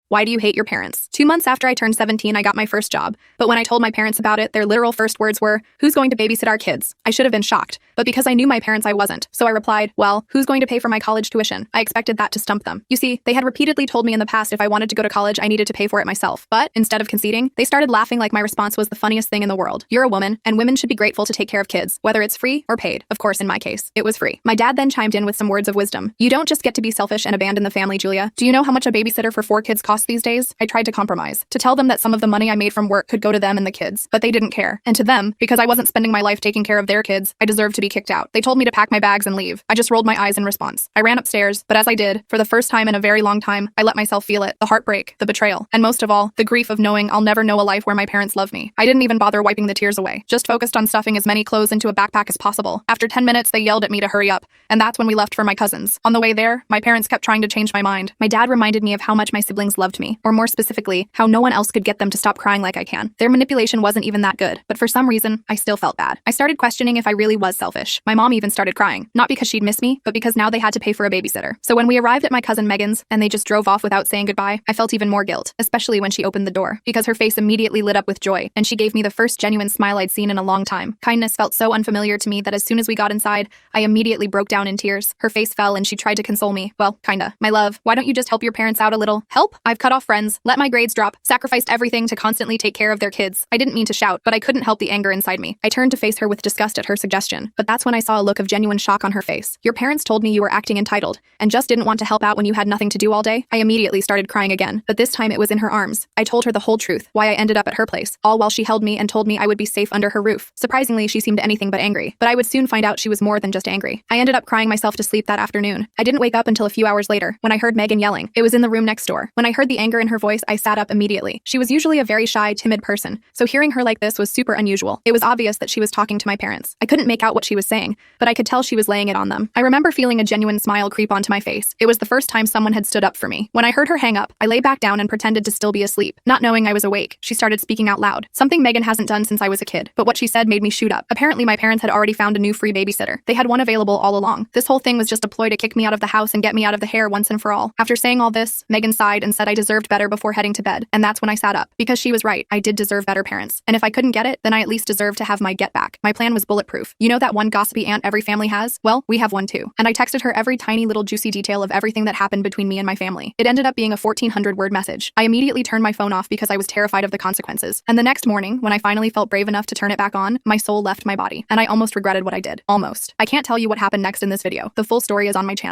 Why do you hate your parents? 2 months after I turned 17, I got my first job. But when I told my parents about it, their literal first words were, "Who's going to babysit our kids?" I should have been shocked. But because I knew my parents, I wasn't. So I replied, "Well, who's going to pay for my college tuition?" I expected that to stump them. You see, they had repeatedly told me in the past if I wanted to go to college, I needed to pay for it myself. But instead of conceding, they started laughing like my response was the funniest thing in the world. You're a woman, and women should be grateful to take care of kids, whether it's free or paid. Of course, in my case, it was free. My dad then chimed in with some words of wisdom. You don't just get to be selfish and abandon the family, Julia. Do you know how much a babysitter for 4 kids costs these days? I tried to compromise, to tell them that some of the money I made from work could go to them and the kids, but they didn't care. And to them, because I wasn't spending my life taking care of their kids, I deserved to be kicked out. They told me to pack my bags and leave. I just rolled my eyes in response. I ran upstairs, but as I did, for the first time in a very long time, I let myself feel it, the heartbreak, the betrayal, and most of all, the grief of knowing I'll never know a life where my parents love me. I didn't even bother wiping the tears away, just focused on stuffing as many clothes into a backpack as possible. After 10 minutes, they yelled at me to hurry up, and that's when we left for my cousins. On the way there, my parents kept trying to change my mind. My dad reminded me of how much my siblings loved me, or more specifically, how no one else could get them to stop crying like I can. Their manipulation wasn't even that good, but for some reason, I still felt bad. I started questioning if I really was selfish. My mom even started crying, not because she'd miss me, but because now they had to pay for a babysitter. So when we arrived at my cousin Megan's, and they just drove off without saying goodbye, I felt even more guilt, especially when she opened the door, because her face immediately lit up with joy, and she gave me the first genuine smile I'd seen in a long time. Kindness felt so unfamiliar to me that as soon as we got inside, I immediately broke down in tears. Her face fell and she tried to console me. Well, kinda. My love, why don't you just help your parents out a little? Help? I've cut off friends, let my grades drop, sacrificed everything to constantly take care of their kids. I didn't mean to shout, but I couldn't help the anger inside me. I turned to face her with disgust at her suggestion, but that's when I saw a look of genuine shock on her face. Your parents told me you were acting entitled, and just didn't want to help out when you had nothing to do all day? I immediately started crying again, but this time it was in her arms. I told her the whole truth, why I ended up at her place, all while she held me and told me I would be safe under her roof. Surprisingly, she seemed anything but angry, but I would soon find out she was more than just angry. I ended up crying myself to sleep that afternoon. I didn't wake up until a few hours later, when I heard Megan yelling. It was in the room next door. When I heard the anger in her voice, I sat up immediately. She was usually a very shy, timid person, so hearing her like this was super unusual. It was obvious that she was talking to my parents. I couldn't make out what she was saying, but I could tell she was laying it on them. I remember feeling a genuine smile creep onto my face. It was the first time someone had stood up for me. When I heard her hang up, I lay back down and pretended to still be asleep. Not knowing I was awake, she started speaking out loud, something Megan hasn't done since I was a kid, but what she said made me shoot up. Apparently my parents had already found a new free babysitter. They had one available all along. This whole thing was just a ploy to kick me out of the house and get me out of the hair once and for all. After saying all this, Megan sighed and said I deserved better before heading to bed, and that's when I sat up. Because she was right, I did deserve better parents. And if I couldn't get it, then I at least deserved to have my get back. My plan was bulletproof. You know that one gossipy aunt every family has? Well, we have one too. And I texted her every tiny little juicy detail of everything that happened between me and my family. It ended up being a 1,400-word message. I immediately turned my phone off because I was terrified of the consequences. And the next morning, when I finally felt brave enough to turn it back on, my soul left my body, and I almost regretted what I did. Almost. I can't tell you what happened next in this video. The full story is on my channel.